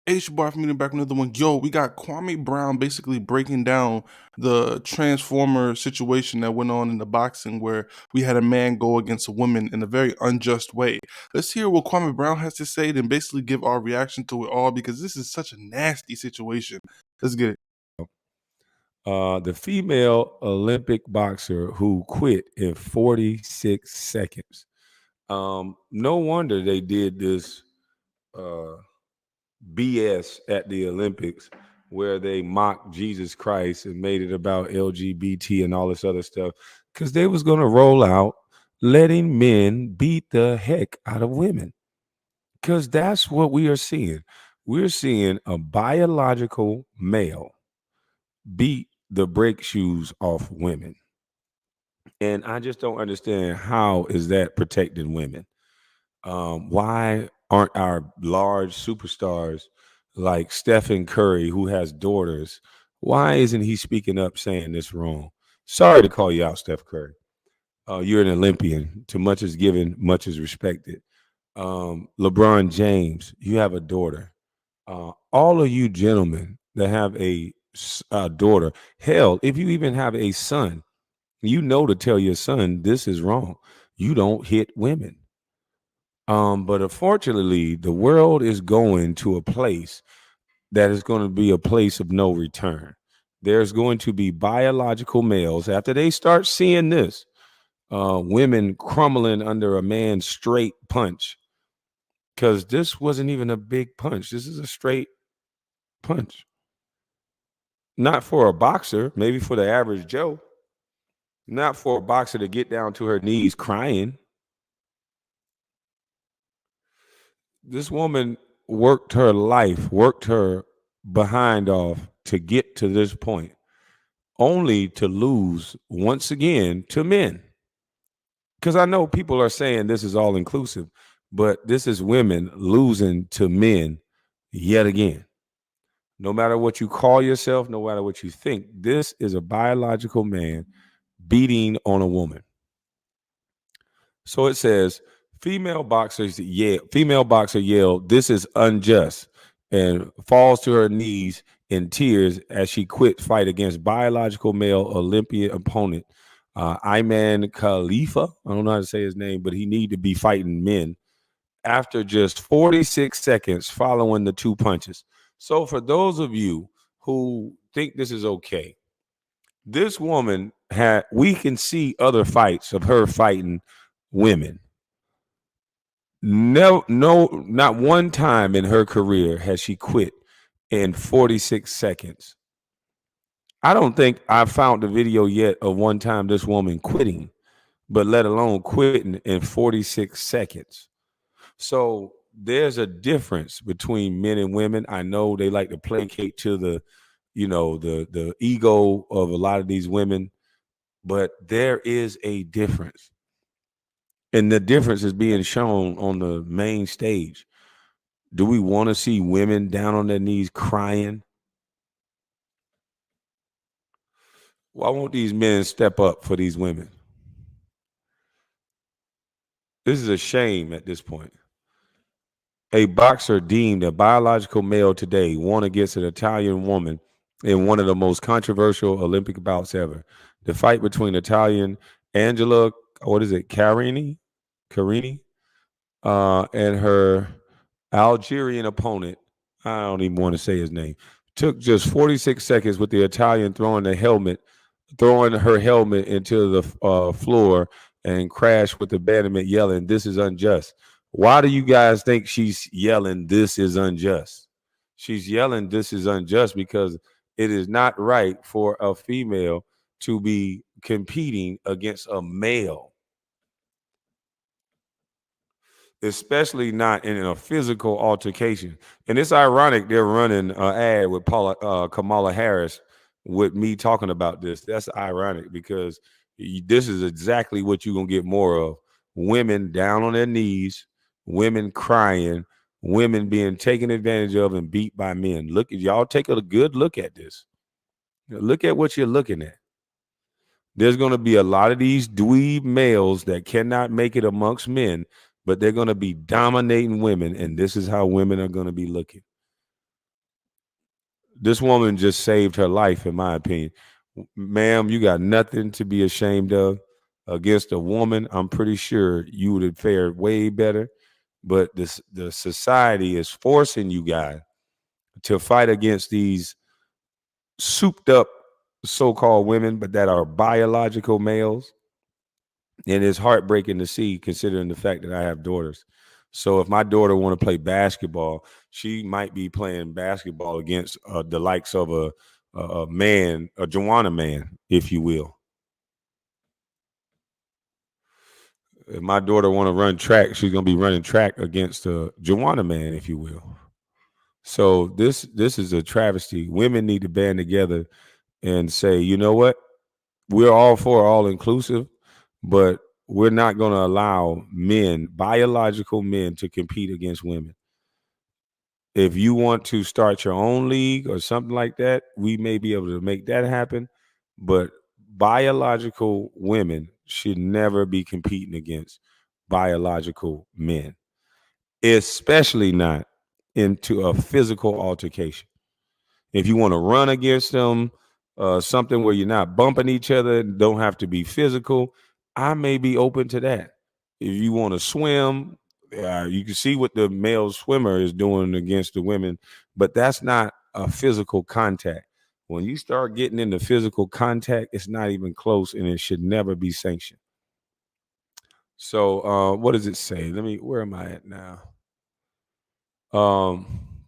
H bar for me to back another one. Yo, we got Kwame Brown basically breaking down the transformer situation that went on in the boxing where we had a man go against a woman in a very unjust way. Let's hear what Kwame Brown has to say, then basically give our reaction to it all because this is such a nasty situation. Let's get it. The female Olympic boxer who quit in 46 seconds. No wonder they did this uh, BS at the Olympics where they mocked Jesus Christ and made it about LGBT and all this other stuff because they was going to roll out letting men beat the heck out of women because that's what we are seeing. We're seeing a biological male beat the brake shoes off women. And I just don't understand how is that protecting women. Why aren't our large superstars like Stephen Curry, who has daughters, why isn't he speaking up saying this wrong? Sorry to call you out, Steph Curry. You're an Olympian. Too much is given, much is respected. LeBron James, you have a daughter. All of you gentlemen that have a daughter, hell, if you even have a son, you know to tell your son this is wrong. You don't hit women. But unfortunately, the world is going to a place that is going to be a place of no return. There's going to be biological males after they start seeing this, women crumbling under a man's straight punch. Because this wasn't even a big punch. This is a straight punch. Not for a boxer, maybe for the average Joe. Not for a boxer to get down to her knees crying. This woman worked her life, worked her behind off to get to this point, only to lose once again to men. Because I know people are saying this is all inclusive, but this is women losing to men yet again. No matter what you call yourself, no matter what you think, this is a biological man beating on a woman. So it says, female boxer yelled, "This is unjust," and falls to her knees in tears as she quit fight against biological male Olympian opponent Iman Khalifa. I don't know how to say his name, but he need to be fighting men after just 46 seconds following the two punches. So for those of you who think this is okay, this woman had, we can see other fights of her fighting women. No, not one time in her career has she quit in 46 seconds. I don't think I found the video yet of one time this woman quitting, but let alone quitting in 46 seconds. So there's a difference between men and women. I know they like to placate to the ego of a lot of these women, but there is a difference. And the difference is being shown on the main stage. Do we want to see women down on their knees crying? Why won't these men step up for these women? This is a shame at this point. A boxer deemed a biological male today won against an Italian woman in one of the most controversial Olympic bouts ever. The fight between Italian Angela, Carini, and her Algerian opponent, I don't even want to say his name, took just 46 seconds with the Italian throwing her helmet into the floor and crashed with abandonment, yelling, "This is unjust." Why do you guys think she's yelling, "This is unjust"? She's yelling, "This is unjust" because it is not right for a female to be competing against a male, especially not in a physical altercation. And it's ironic they're running an ad with Kamala Harris with me talking about this. That's ironic because this is exactly what you're going to get more of. Women down on their knees, women crying, women being taken advantage of and beat by men. Look, y'all take a good look at this. Look at what you're looking at. There's going to be a lot of these dweeb males that cannot make it amongst men, but they're going to be dominating women, and this is how women are going to be looking. This woman just saved her life, in my opinion. Ma'am, you got nothing to be ashamed of against a woman. I'm pretty sure you would have fared way better. But the society is forcing you guys to fight against these souped up so-called women, but that are biological males. And it's heartbreaking to see, considering the fact that I have daughters. So if my daughter want to play basketball, she might be playing basketball against the likes of a man, a Joanna man, if you will. If my daughter want to run track, she's gonna be running track against a Joanna man, if you will. So this is a travesty. Women need to band together and say, you know what? We're all for all inclusive, but we're not going to allow men, biological men, to compete against women. If you want to start your own league or something like that, we may be able to make that happen. But biological women should never be competing against biological men, especially not into a physical altercation. If you want to run against them, something where you're not bumping each other, don't have to be physical, I may be open to that. If you want to swim, you can see what the male swimmer is doing against the women, but that's not a physical contact. When you start getting into physical contact, it's not even close, and it should never be sanctioned. So, what does it say? Where am I at now? Um,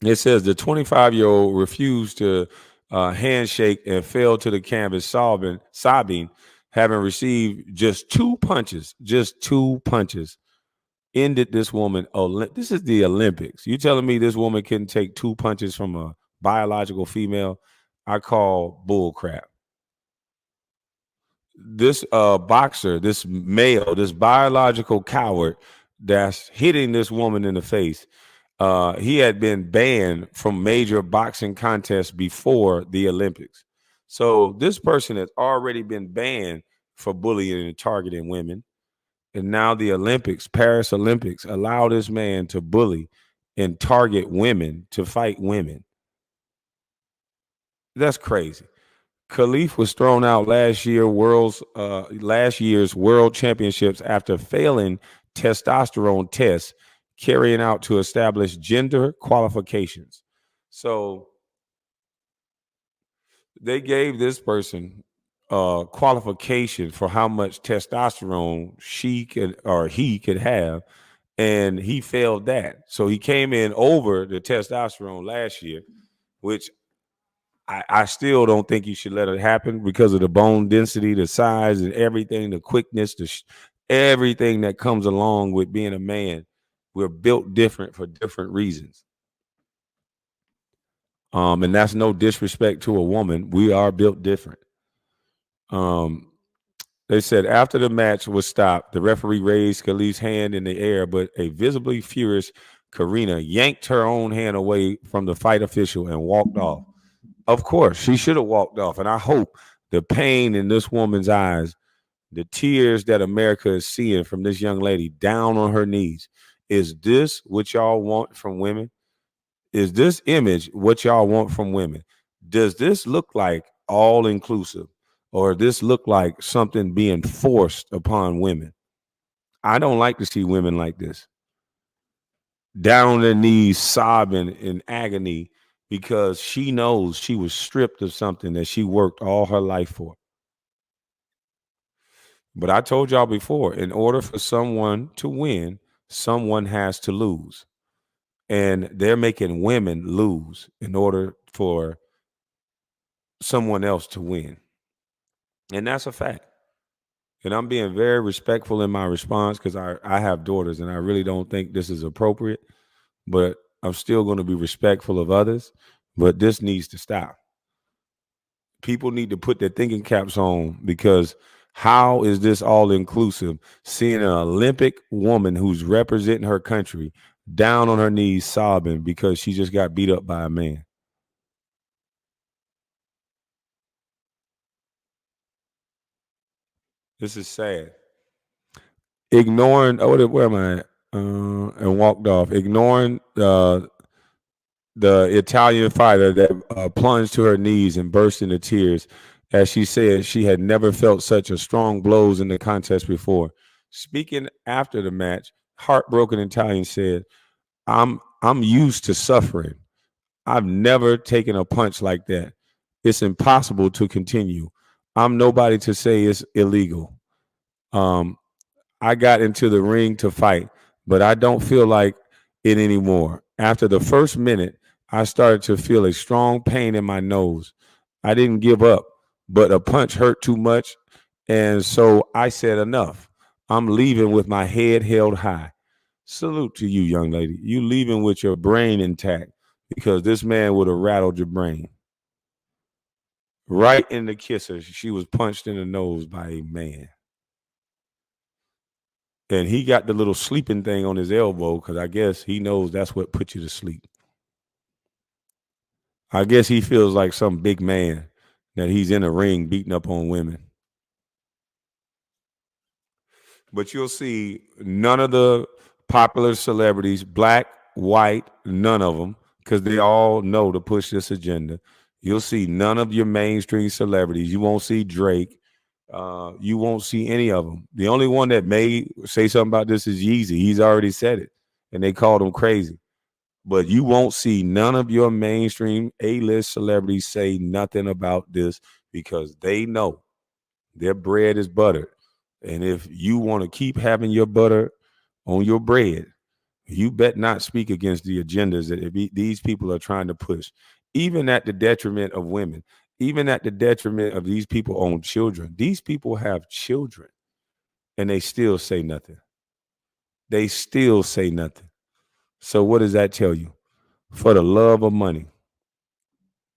It says the 25-year-old refused to handshake and fell to the canvas sobbing, having received just two punches, ended this woman. This is the Olympics. You telling me this woman couldn't take two punches from a biological female? I call bull crap. This boxer, this male, this biological coward that's hitting this woman in the face, he had been banned from major boxing contests before the Olympics. So this person has already been banned for bullying and targeting women. And now the Olympics, Paris Olympics, allow this man to bully and target women to fight women. That's crazy. Khalif was thrown out last year's world championships after failing testosterone tests carrying out to establish gender qualifications. So they gave this person qualification for how much testosterone she could or he could have, and he failed that. So he came in over the testosterone last year, which I still don't think you should let it happen because of the bone density, the size, and everything, the quickness, everything that comes along with being a man. We're built different for different reasons. And that's no disrespect to a woman. We are built different. Um, they said after the match was stopped, the referee raised Khalif's hand in the air, but a visibly furious Karina yanked her own hand away from the fight official and walked off. Of course, she should have walked off. And I hope the pain in this woman's eyes, the tears that America is seeing from this young lady down on her knees, is this what y'all want from women? Is this image what y'all want from women? Does this look like all inclusive, or this look like something being forced upon women? I don't like to see women like this, down on their knees, sobbing in agony because she knows she was stripped of something that she worked all her life for. But I told y'all before, in order for someone to win, someone has to lose. And they're making women lose in order for someone else to win. And that's a fact. And I'm being very respectful in my response because I have daughters and I really don't think this is appropriate. But I'm still going to be respectful of others. But this needs to stop. People need to put their thinking caps on, because how is this all inclusive? Seeing an Olympic woman who's representing her country down on her knees sobbing because she just got beat up by a man. This is sad. Ignoring, where am I at? And walked off, ignoring the Italian fighter that plunged to her knees and burst into tears as she said she had never felt such a strong blows in the contest before. Speaking after the match, heartbroken Italian said, I'm used to suffering. I've never taken a punch like that. It's impossible to continue. I'm nobody to say it's illegal. Um, I got into the ring to fight, but I don't feel like it anymore. After the first minute, I started to feel a strong pain in my nose. I didn't give up, but a punch hurt too much. And so I said, enough. I'm leaving with my head held high. Salute to you, young lady. You leaving with your brain intact because this man would have rattled your brain. Right in the kisser, she was punched in the nose by a man. And he got the little sleeping thing on his elbow because I guess he knows that's what puts you to sleep. I guess he feels like some big man that he's in a ring beating up on women. But you'll see none of the popular celebrities, black, white, none of them, because they all know to push this agenda. You'll see none of your mainstream celebrities. You won't see Drake. You won't see any of them. The only one that may say something about this is Yeezy. He's already said it, and they called him crazy. But you won't see none of your mainstream A-list celebrities say nothing about this because they know their bread is buttered. And if you want to keep having your butter on your bread, you bet not speak against the agendas that these people are trying to push, even at the detriment of women, even at the detriment of these people own children. These people have children and they still say nothing. They still say nothing. So what does that tell you? For the love of money,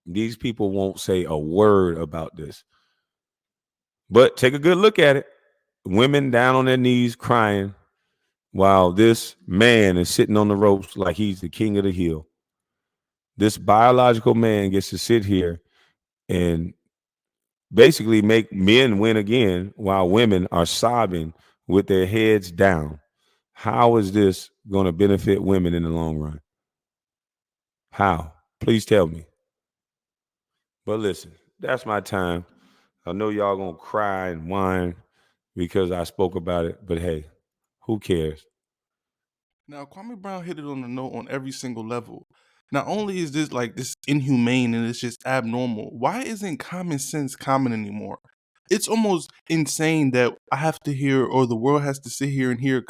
these people won't say a word about this. But take a good look at it. Women down on their knees crying while this man is sitting on the ropes like he's the king of the hill. This biological man gets to sit here and basically make men win again while women are sobbing with their heads down. How is this going to benefit women in the long run? How? Please tell me. But listen, that's my time. I know y'all going to cry and whine because I spoke about it, but hey, who cares? Now, Kwame Brown hit it on the note on every single level. Not only is this like this inhumane and it's just abnormal, why isn't common sense common anymore? It's almost insane that I have to hear, or the world has to sit here and hear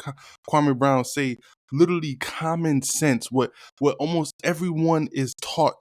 Kwame Brown say literally common sense, what almost everyone is taught.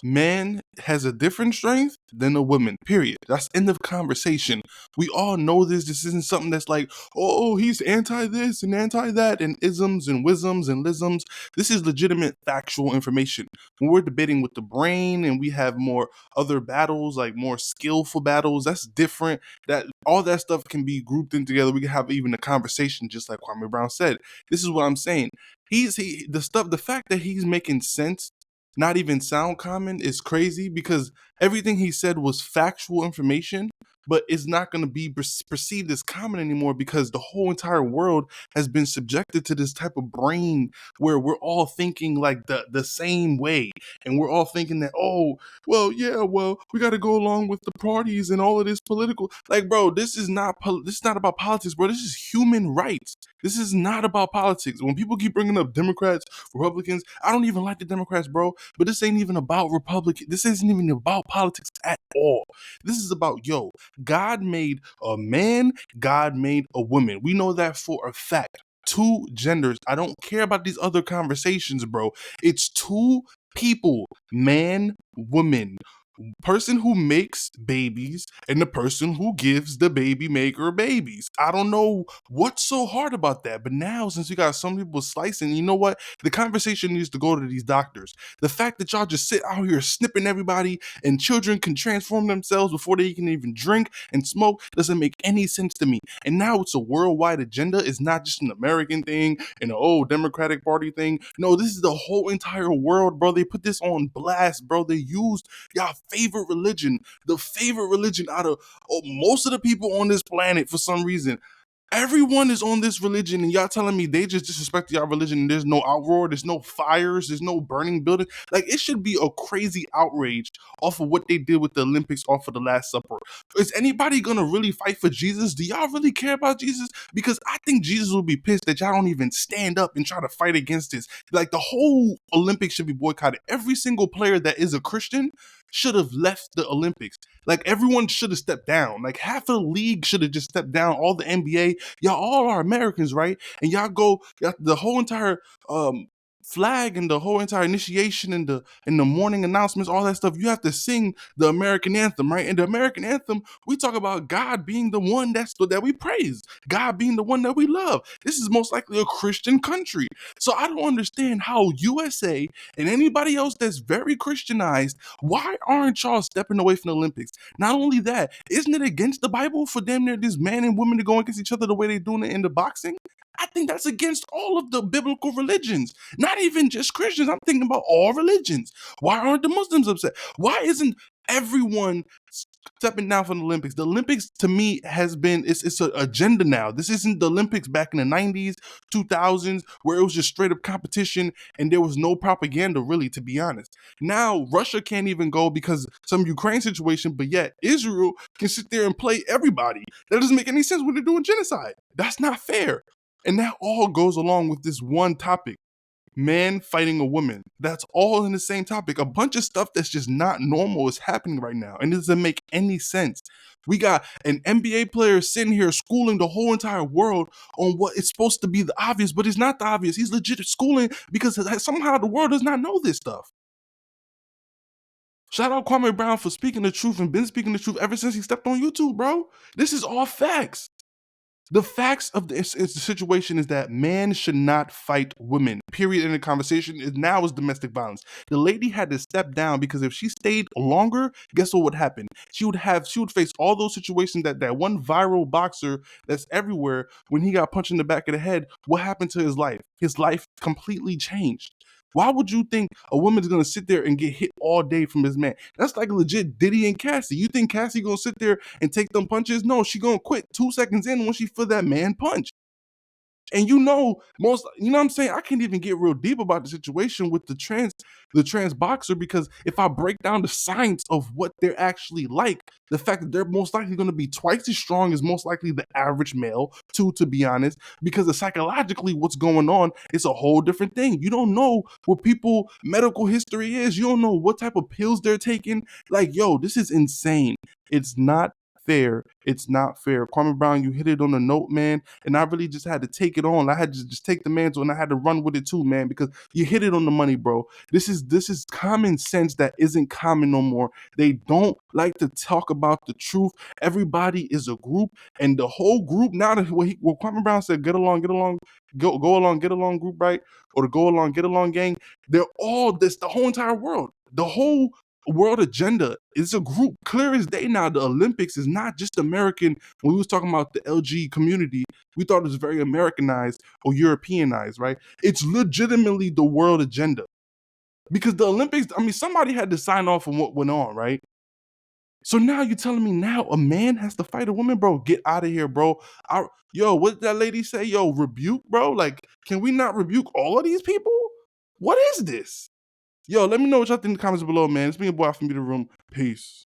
Man has a different strength than a woman, period. That's end of conversation. We all know this. This isn't something that's like, oh, he's anti this and anti that, and isms and wisms and lisms. This is legitimate factual information. When we're debating with the brain and we have more other battles, like more skillful battles, that's different. That all that stuff can be grouped in together. We can have even a conversation, just like Kwame Brown said. This is what I'm saying. The fact that he's making sense, not even sound common, is crazy because everything he said was factual information, but it's not going to be perceived as common anymore because the whole entire world has been subjected to this type of brain where we're all thinking like the same way, and we're all thinking that, oh, well, yeah, well, we got to go along with the parties and all of this political, like, bro, this is not about politics, bro. This is human rights. This is not about politics. When people keep bringing up Democrats, Republicans, I don't even like the Democrats, bro, but this ain't even about Republican. This isn't even about politics at all. This is about, yo, God made a man, God made a woman. We know that for a fact. Two genders. I don't care about these other conversations, bro. It's two people, man, woman. Person who makes babies and the person who gives the baby maker babies. I don't know what's so hard about that, but now since we got some people slicing, you know what? The conversation needs to go to these doctors. The fact that y'all just sit out here snipping everybody and children can transform themselves before they can even drink and smoke doesn't make any sense to me. And now it's a worldwide agenda. It's not just an American thing and an old Democratic Party thing. No, this is the whole entire world, bro. They put this on blast, bro. They used y'all favorite religion, the favorite religion out of most of the people on this planet for some reason. Everyone is on this religion, and y'all telling me they just disrespect y'all religion, and there's no outroar, there's no fires, there's no burning building. Like, it should be a crazy outrage off of what they did with the Olympics off of the Last Supper. Is anybody gonna really fight for Jesus? Do y'all really care about Jesus? Because I think Jesus will be pissed that y'all don't even stand up and try to fight against this. Like, the whole Olympics should be boycotted. Every single player that is a Christian should have left the Olympics. Like, everyone should have stepped down. Like, half of the league should have just stepped down. All the NBA, y'all all are Americans, right? And y'all the whole entire flag and the whole entire initiation and the morning announcements, all that stuff. You have to sing the American anthem, right? And the American anthem, we talk about God being the one that we praise, God being the one that we love. This is most likely a Christian country, so I don't understand how USA and anybody else that's very Christianized, why aren't y'all stepping away from the Olympics? Not only that, isn't it against the Bible for damn near this man and women to go against each other the way they're doing it in the boxing? I think that's against all of the biblical religions, not even just Christians. I'm thinking about all religions. Why aren't the Muslims upset? Why isn't everyone stepping down from the Olympics? The Olympics, to me, has been, it's an agenda now. This isn't the Olympics back in the 90s, 2000s, where it was just straight up competition and there was no propaganda, really, to be honest. Now, Russia can't even go because some Ukraine situation, but yet Israel can sit there and play everybody. That doesn't make any sense when they're doing genocide. That's not fair. And that all goes along with this one topic: man fighting a woman. That's all in the same topic. A bunch of stuff that's just not normal is happening right now, and it doesn't make any sense. We got an NBA player sitting here schooling the whole entire world on what is supposed to be the obvious, but it's not the obvious. He's legit schooling because somehow the world does not know this stuff. Shout out Kwame Brown for speaking the truth and been speaking the truth ever since he stepped on YouTube, bro. This is all facts. The facts of the situation is that man should not fight women. Period. In the conversation is now is domestic violence. The lady had to step down because if she stayed longer, guess what would happen? She would face all those situations that one viral boxer that's everywhere, when he got punched in the back of the head, what happened to his life? His life completely changed. Why would you think a woman's gonna sit there and get hit all day from his man? That's like legit Diddy and Cassie. You think Cassie gonna sit there and take them punches? No, she gonna quit 2 seconds in when she feel that man punch. And you know what I'm saying? I can't even get real deep about the situation with the trans boxer, because if I break down the science of what they're actually like, the fact that they're most likely going to be twice as strong as most likely the average male, too, to be honest, because of psychologically what's going on, it's a whole different thing. You don't know what people medical history is. You don't know what type of pills they're taking. Like, yo, this is insane. It's not fair. It's not fair. Kwame Brown, you hit it on the note, man. And I really just had to take it on. I had to just take the mantle and I had to run with it too, man, because you hit it on the money, bro. This is common sense that isn't common no more. They don't like to talk about the truth. Everybody is a group, and the whole group now, that what Kwame Brown said, go along, get along group, right? Or the go along, get along gang. They're all this, the whole entire world. The whole world agenda is a group, clear as day now. The Olympics is not just American. When we was talking about the LG community, we thought it was very Americanized or Europeanized, right? It's legitimately the world agenda, because the Olympics, I mean, somebody had to sign off on what went on, right? So now you're telling me now a man has to fight a woman, bro? Get out of here, bro. Yo, what did that lady say? Yo, rebuke, bro. Like, can we not rebuke all of these people? What is this? Yo, let me know what y'all think in the comments below, man. It's been your boy from the room. Peace.